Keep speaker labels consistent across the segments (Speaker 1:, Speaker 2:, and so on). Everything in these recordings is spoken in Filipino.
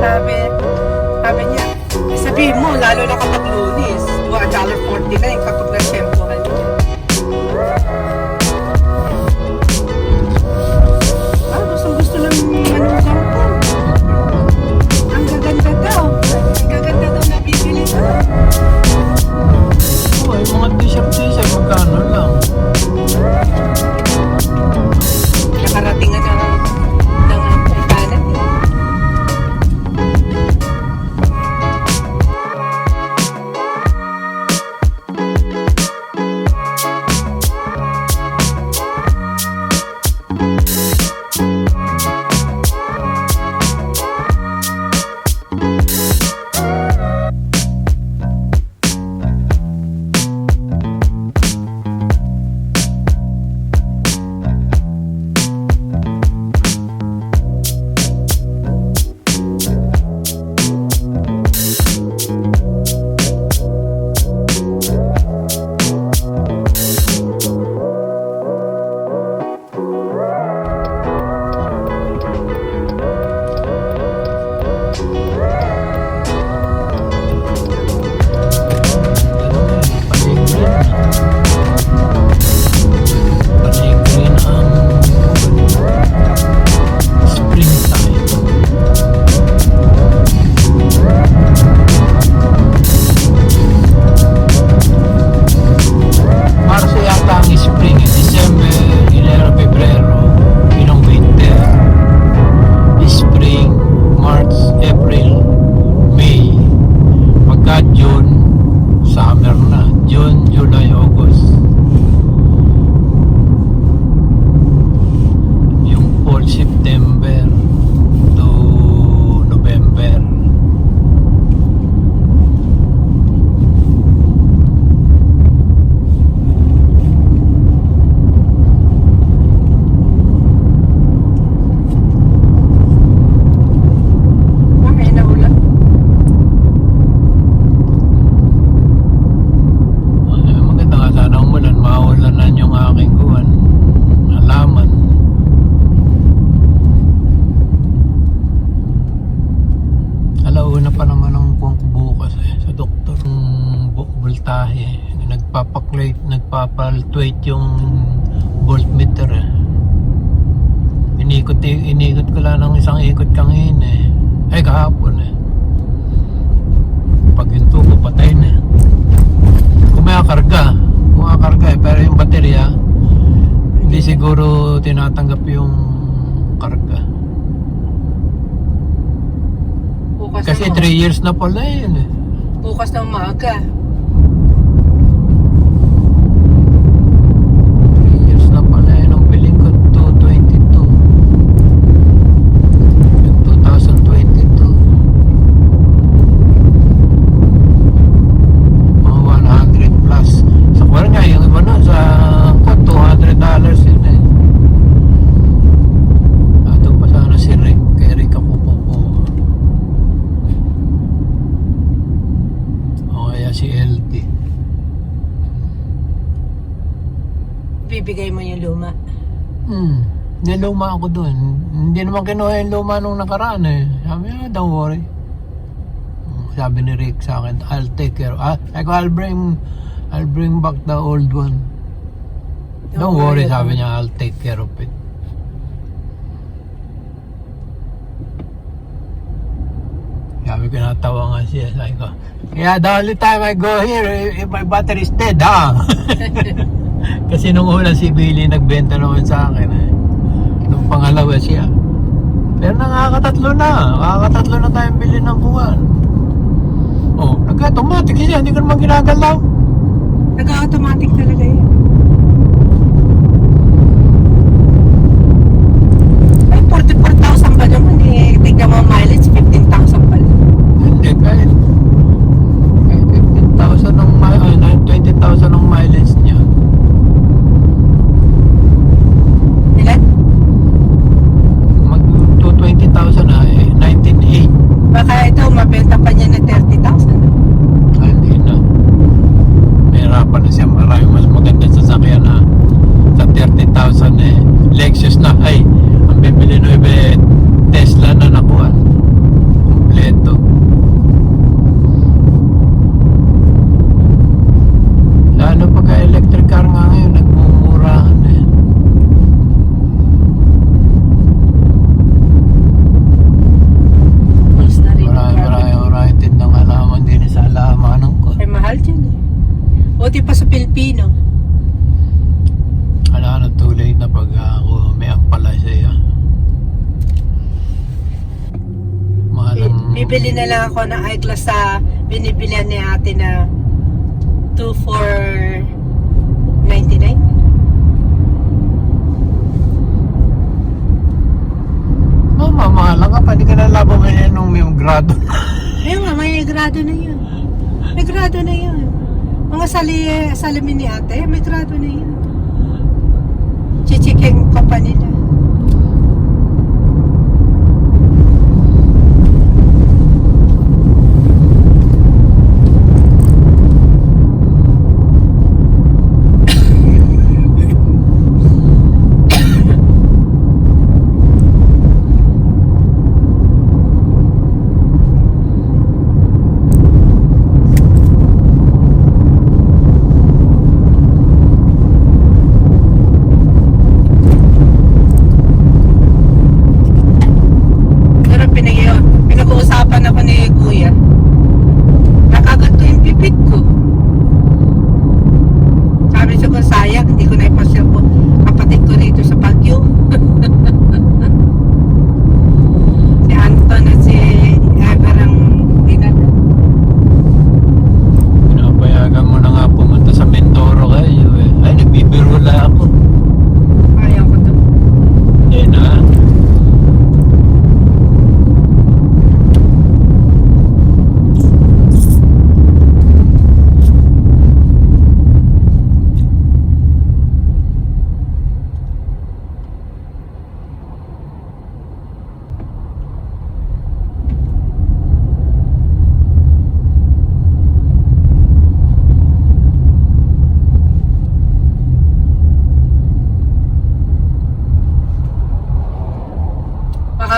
Speaker 1: Sabi, sabi niya, sabihin mo, lalo na kapag Lunis, $1.49 kapag nag-tempohan niya. Gusto ng manugang ko. Ang gaganda daw. Ang gaganda daw na bibili ko.
Speaker 2: Oh, yung mga t-shirt, magkano lang?
Speaker 1: Nakarating nga ng Itanet.
Speaker 2: Nagpapaltuate yung voltmeter eh. Inikot ko lang ng isang ikot kanina eh. Ay kahapon eh. Pag yung tubo patay na. Kumakarga eh, pero yung baterya hindi siguro tinatanggap yung karga. Kasi 3 years na pala yun eh.
Speaker 1: Bukas ng maaga. Bibigay mo yung luma.
Speaker 2: Niluma ako dun. Hindi naman kinuha yung luma nung nakaraan eh. Sabi niya, don't worry. Sabi ni Rick sa akin, I'll take care. I'll bring back the old one. Don't worry, sabi niya, I'll take care of it. Sabi ko, natawa nga siya. Sabi ko, yeah, the only time I go here, if my battery is dead, ha? Kasi nung una si Billy nagbenta naman sa akin eh. Nung pangalawa siya. Pero nakakatatlo na tayong bili ng kuwan. Oh, nag-automatic siya, hindi ko naman ginagalaw.
Speaker 1: Nag-automatic talaga yun. Ay, 44,000 ba naman eh. Tignan mo mileage, 15,000 pala.
Speaker 2: Hindi, kahit 15,000 ng 20,000 ng mileage niya.
Speaker 1: Ilan?
Speaker 2: Mag 20,000 na eh, 19,800.
Speaker 1: Baka ito, mabenta pa niya na 30,000.
Speaker 2: Ay, hindi na. Nahirapan na siya, marami mas magandang sasakyan na sa 30,000 eh. Lexus na, ay, ang bibili 9 Tesla na nakuha.
Speaker 1: Bibili na lang ako ng eyeglass sa binibilihan ni ate na 2,499.
Speaker 2: Mahal lang ka pa. Hindi ka na laban mo yan nung may grado.
Speaker 1: Ayun nga, may grado na yun. May grado na yun. Mga salamin ni ate, may grado na yun. Chichiking ko pa nila. Pinag-uusapan ako ni Kuya. Nakagat ko yung pipit ko. Sabi siya ko, sayang, hindi ko naipasya po kapatid ko rito sa Baguio. Si Anton at si Ever ang ginala.
Speaker 2: Pinapayagan mo na nga pumunta sa Mindoro kayo eh. Ay, nagbibiro lang ako.
Speaker 1: Ayaw ko to.
Speaker 2: Eh na.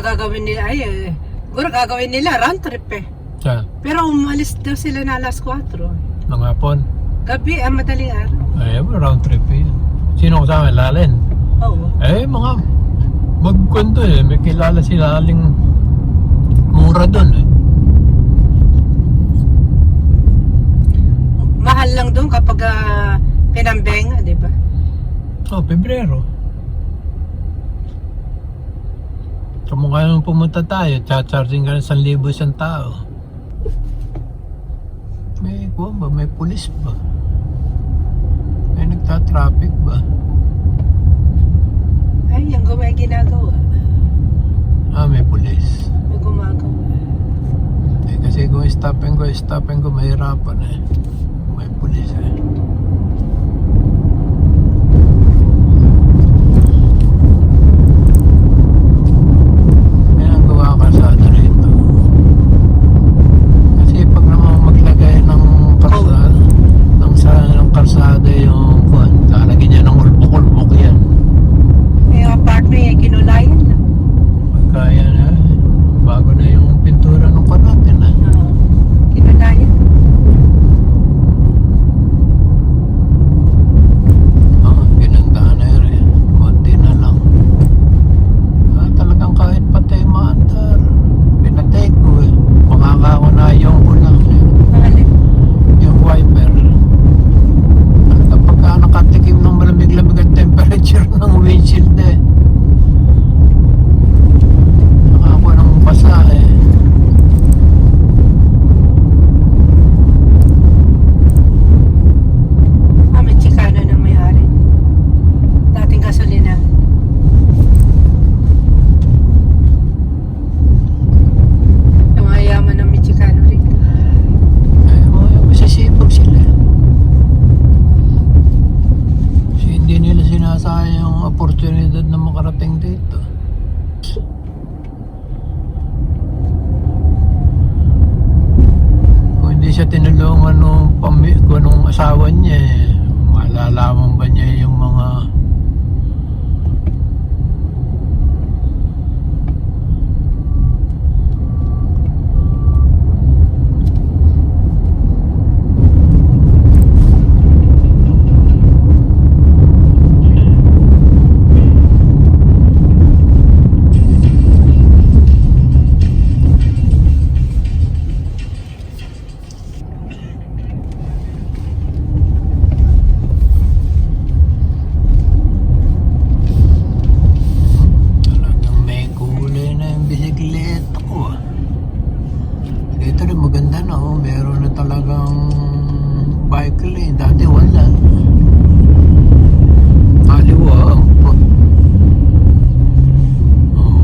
Speaker 1: Gagawin nila, siguro gagawin nila round trip eh.
Speaker 2: Sa
Speaker 1: Pero umalis daw sila na alas 4.
Speaker 2: mga hapon.
Speaker 1: Gabi, madaling araw.
Speaker 2: Ay, round trip eh. Sino kasama? Lalen?
Speaker 1: Oo.
Speaker 2: Eh, mga magkwento eh. May kilala si Laling mura doon eh.
Speaker 1: Mahal lang doon kapag pinambenga, di ba?
Speaker 2: Oh, Pebrero. Kamukha nung pumunta tayo, charging ka ng 1,000 isang tao. May kuha ba? May pulis ba? May nagta-traffic ba?
Speaker 1: Ay, yung may ginagawa.
Speaker 2: Ah, may pulis.
Speaker 1: May gumagawa.
Speaker 2: Eh, kasi kung stopin ko, mahirapan eh. May pulis eh. Kalsada yung kuwan, lalagyan niya ng ulbok-ulbok yan.
Speaker 1: May apartment ay kinulayan lang.
Speaker 2: Pagkaya na, bago na yung pintura ng kuwan natin na.
Speaker 1: Kinulayan.
Speaker 2: Oo, pinandahan na yun eh. Konti na lang. Talagang kahit patay maandar. Pinatay ko eh. Makakaunayong ko lang eh.
Speaker 1: Mahalin.
Speaker 2: Yung wiper. Nakatikim ng malamig-lamig ang temperature ng windshield eh. Nakakuha ng basa eh.
Speaker 1: May Chicano na may-ari. Dating gasolina. Yung mayaman ng may Chicano rin.
Speaker 2: Ay, masisipag sila. Hindi nila sinasayang yung oportunidad na makarating dito. Kung hindi siya tinulungan nung asawa niya eh, malalaman ba niya yung mga dito rin maganda na, oh. Meron na talagang bike lane. Dati wala. Kaliwa, oh. Oh.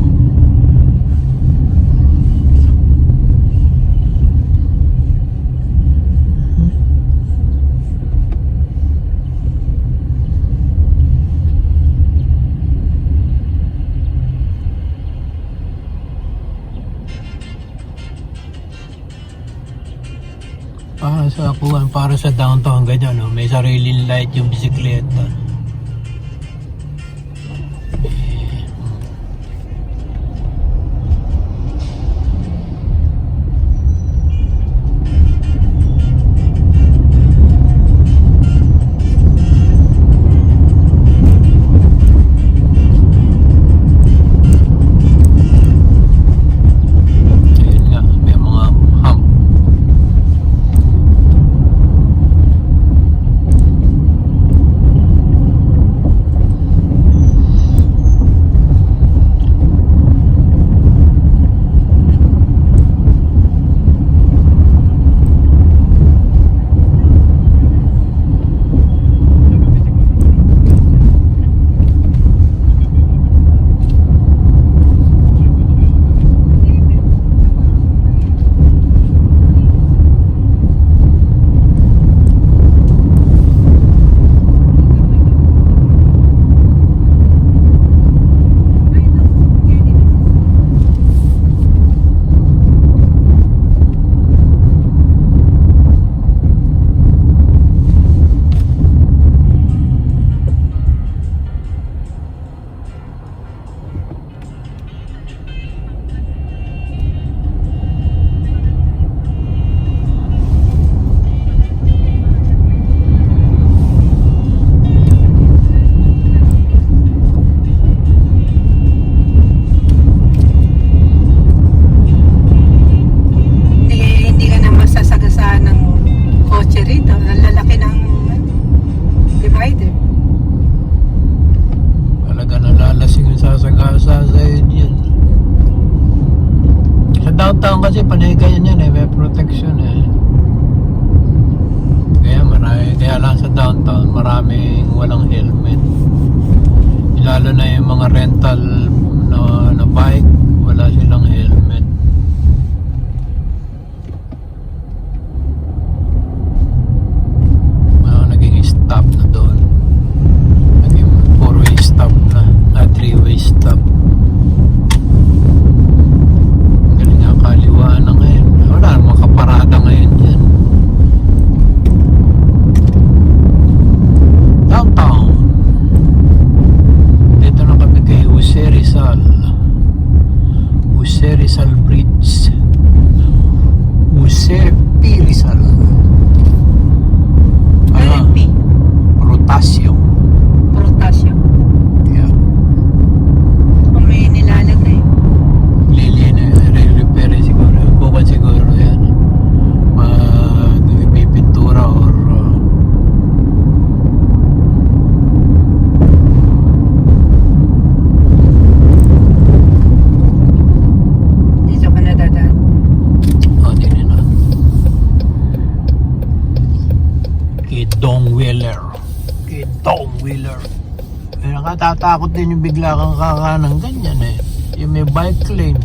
Speaker 2: Para sa downtown ganyan, no? May sariling light yung bisikleta. Ayun nga, may mga hump.
Speaker 1: Hindi ka na masasagasaan ng kotse rito. Ang lalaki ng divider.
Speaker 2: Talaga nalalasing yung sasagasa sa yun. Sa downtown kasi panay ganyan yan, eh. May protection, eh. Kaya lang sa downtown maraming walang helmet. Lalo na yung mga rental na bike, wala silang helmet. Naging stop na doon. Naging 4-way stop na 3-way stop. Galing nga, kaliwaan na ngayon. Wala namang kaparada ngayon dyan. Downtown. Dito na kami kay Jose Rizal Bridge. Jose P. Rizal.
Speaker 1: LNP.
Speaker 2: Rotasio.
Speaker 1: Protasyo.
Speaker 2: Yeah.
Speaker 1: Kung may nilalagay.
Speaker 2: Repair siguro. Bukod siguro yan. Magpipintura or
Speaker 1: Dito ka na dadaan.
Speaker 2: din na. Dong Wheeler. Nakatatakot din yung bigla kang kakanang ganyan, eh. Yung may bike lane.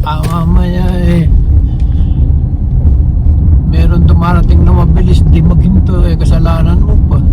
Speaker 2: Mamaya, eh. Meron dumarating na mabilis, di maghinto, eh. Kasalanan mo pa.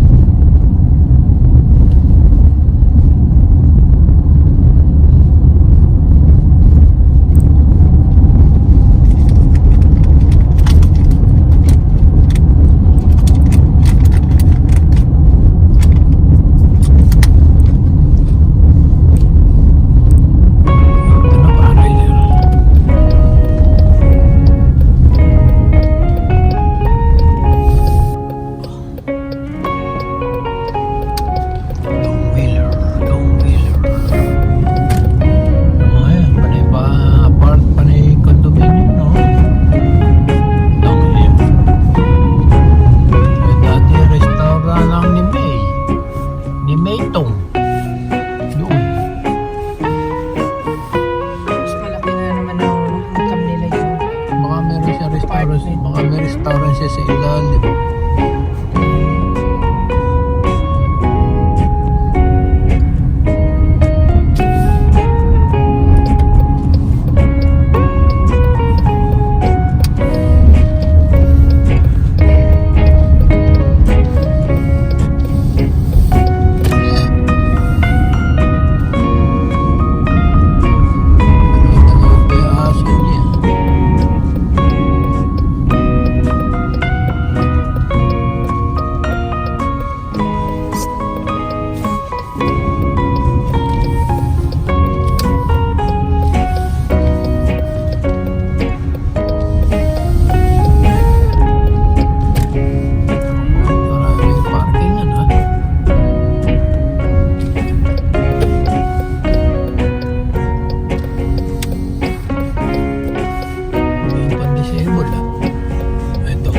Speaker 2: Baka may restaurant siya sa ilalim. Kaya aso niya. Maraming parking ano. May pan-disable ah. Ito.